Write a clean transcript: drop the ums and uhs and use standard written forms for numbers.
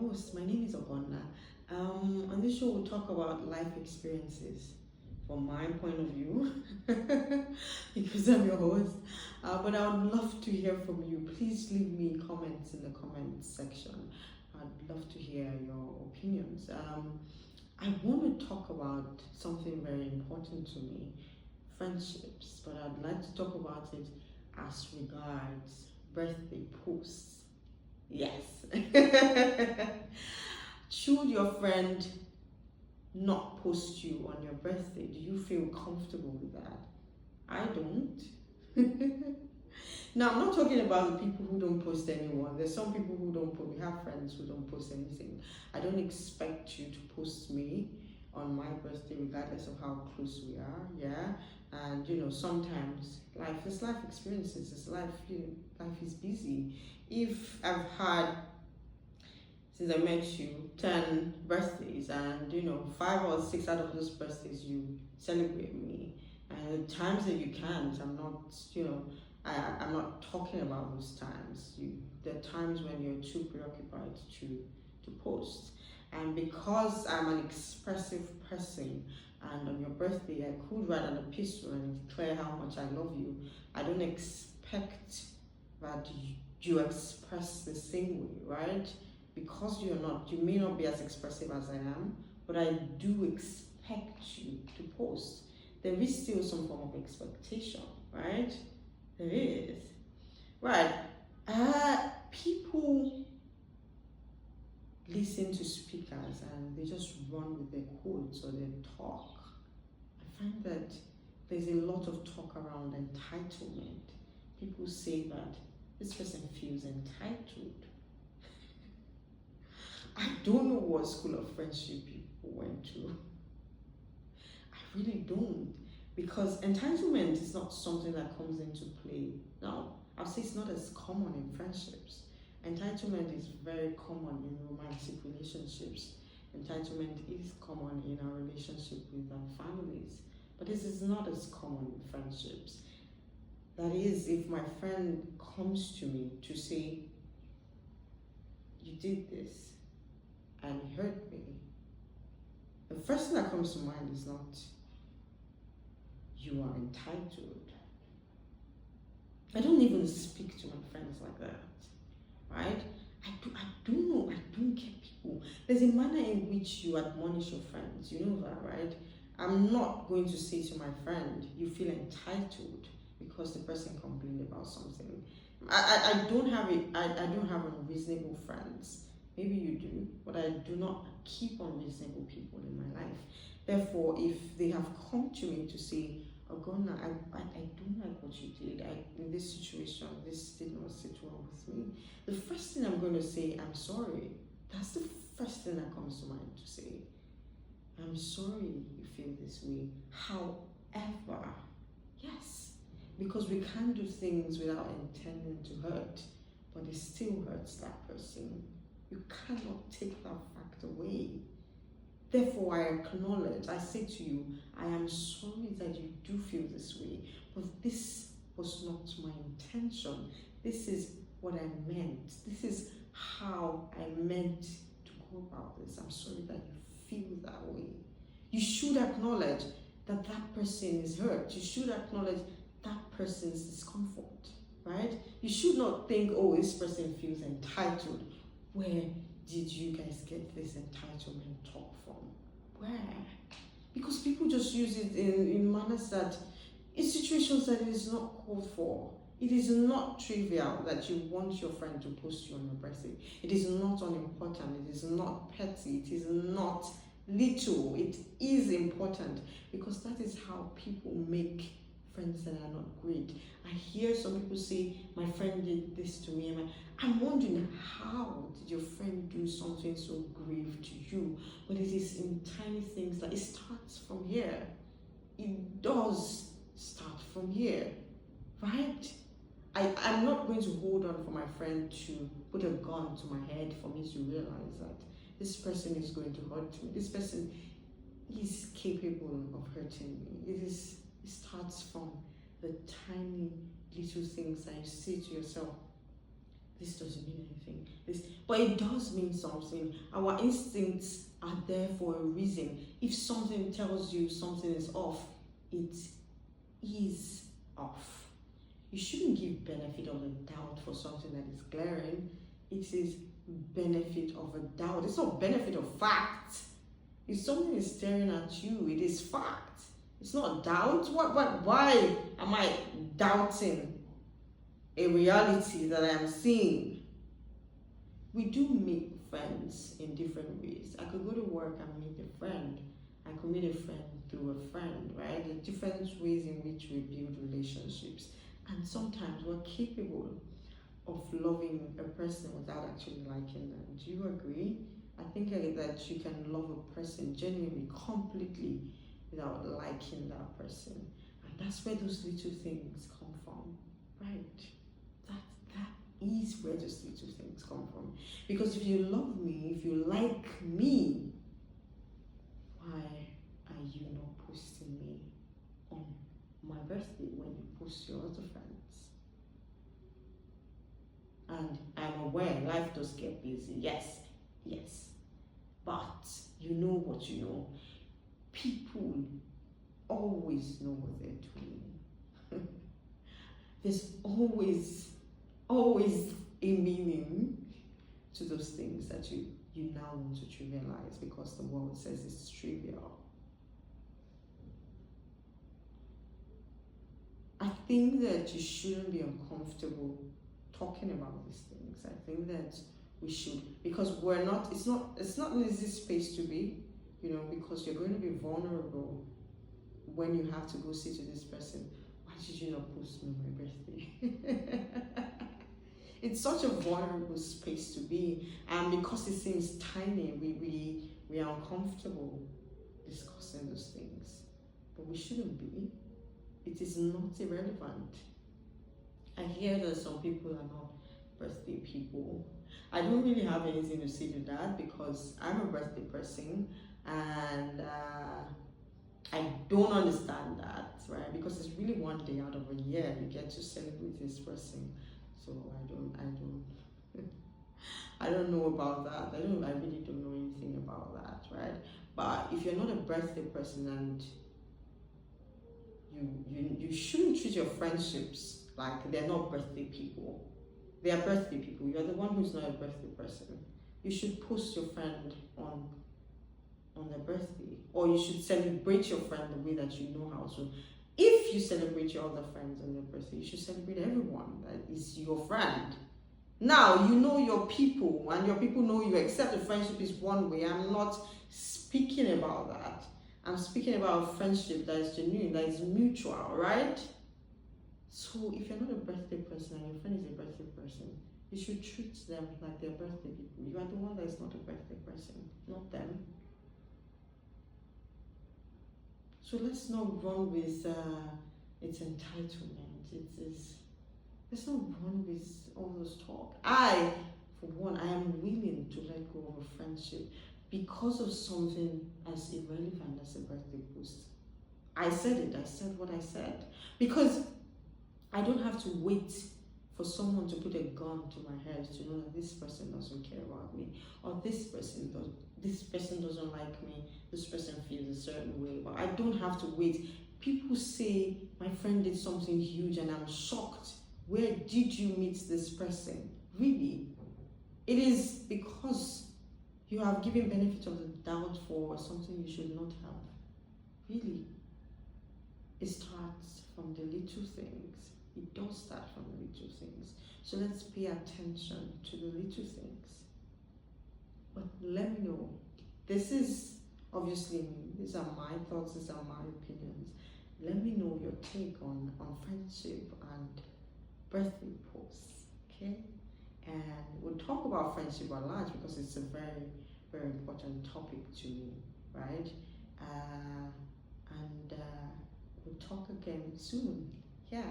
host. My name is Ogonna. On this show, we'll talk about life experiences from my point of view, because I'm your host. But I would love to hear from you. Please leave me comments in the comment section. I'd love to hear your opinions. I want to talk about something very important to me, friendships, but I'd like to talk about it as regards birthday posts. Yes. Should your friend not post you on your birthday? Do you feel comfortable with that? I don't. Now, I'm not talking about the people who don't post anyone. There's some people who don't post. We have friends who don't post anything. I don't expect you to post me on my birthday, regardless of how close we are. Yeah, and sometimes life is life experiences. It's life. Life is busy. If I've had, since I met you, 10 birthdays, and 5 or 6 out of those birthdays you celebrate me, and the times that you can't, I'm not, I'm not talking about those times. There are times when you're too preoccupied to post. And because I'm an expressive person, and on your birthday I could write an epistle and declare how much I love you, I don't expect that you express the same way, right? Because you may not be as expressive as I am, but I do expect you to post. There is still some form of expectation, right? There is. Right. People listen to speakers and they just run with their quotes or their talk. I find that there's a lot of talk around entitlement. People say that this person feels entitled. I don't know what school of friendship people went to. I really don't. Because entitlement is not something that comes into play. Now, I'll say it's not as common in friendships. Entitlement is very common in romantic relationships. Entitlement is common in our relationship with our families. But this is not as common in friendships. That is, if my friend comes to me to say, you did this and it hurt me, the first thing that comes to mind is not, you are entitled. I don't even speak to my friends like that, right? I don't know, I don't get people. There's a manner in which you admonish your friends, you know that, right? I'm not going to say to my friend, you feel entitled because the person complained about something. I don't have unreasonable friends. Maybe you do, but I do not keep unreasonable people in my life. Therefore, if they have come to me to say, Ogonna, I don't like what you did. In this situation, this did not sit well with me. The first thing I'm going to say, I'm sorry. That's the first thing that comes to mind to say. I'm sorry you feel this way. However, yes, because we can't do things without intending to hurt, but it still hurts that person. You cannot take that fact away. Therefore, I acknowledge, I say to you, I am sorry that you do feel this way, but this was not my intention. This is what I meant. This is how I meant to go about this. I'm sorry that you feel that way. You should acknowledge that that person is hurt. You should acknowledge that person's discomfort, right? You should not think, oh, this person feels entitled. Where did you guys get this entitlement talk from? Where? Because people just use it in manners that, in situations that it is not called for. It is not trivial that you want your friend to post you on your birthday. It is not unimportant. It is not petty. It is not little. It is important, because that is how people make friends that are not great. I hear some people say, my friend did this to me. I'm wondering, how did your friend do something so grave to you? But it is in tiny things that it starts from here. It does start from here, right? I'm not going to hold on for my friend to put a gun to my head for me to realize that this person is going to hurt me. This person is capable of hurting me. It starts from the tiny little things that you say to yourself, this doesn't mean anything. But it does mean something. Our instincts are there for a reason. If something tells you something is off, it is off. You shouldn't give benefit of the doubt for something that is glaring. It is benefit of a doubt. It's not benefit of fact. If something is staring at you, it is fact. It's not doubt. Why am I doubting a reality that I am seeing? We do meet friends in different ways. I could go to work and meet a friend. I could meet a friend through a friend, right? There are different ways in which we build relationships. And sometimes we're capable of loving a person without actually liking them. Do you agree? I think that you can love a person genuinely, completely, without liking that person. And that's where those little things come from, right? That is where those little things come from. Because if you love me, if you like me, why are you not posting me on my birthday when you post your other friends? And I'm aware life does get busy. Yes. But you know what you know. People always know what they're doing. There's always a meaning to those things that you now want to trivialize because the world says it's trivial. I think that you shouldn't be uncomfortable talking about these things. I think that we should, because it's not an easy space to be, because you're going to be vulnerable when you have to go say to this person, why did you not post me on my birthday? It's such a vulnerable space to be, and because it seems tiny, we are uncomfortable discussing those things, but we shouldn't be. It is not irrelevant. I hear that some people are not birthday people. I don't really have anything to say to that because I'm a birthday person, and I don't understand that, right? Because it's really one day out of a year you get to celebrate this person. So I don't know about that. I really don't know anything about that, right? But if you're not a birthday person, and you shouldn't treat your friendships like they're not birthday people. They are birthday people. You're the one who's not a birthday person. You should post your friend on their birthday, or you should celebrate your friend the way that you know how to. If you celebrate your other friends on their birthday, you should celebrate everyone that is your friend. Now you know your people, and your people know you, except the friendship is one way. I'm not speaking about that. I'm speaking about a friendship that is genuine, that is mutual, right? So if you're not a birthday person and your friend is a birthday person, you should treat them like they're birthday people. You are the one that is not a birthday person, not them. So let's not run with its entitlement. Let's not run with all those talk. For one, I am willing to let go of a friendship because of something as irrelevant as a birthday post. I said what I said. Because I don't have to wait for someone to put a gun to my head to know that this person doesn't care about me, or this person doesn't like me, this person feels a certain way. But I don't have to wait. People say my friend did something huge and I'm shocked. Where did you meet this person? Really? It is because you have given benefit of the doubt for something you should not have. Really? It starts from the little things. It does start from the little things. So let's pay attention to the little things. But let me know. This is obviously me. These are my thoughts. These are my opinions. Let me know your take on friendship and birthday posts. Okay? And we'll talk about friendship at large because it's a very, very important topic to me, right? And we'll talk again soon. Yeah.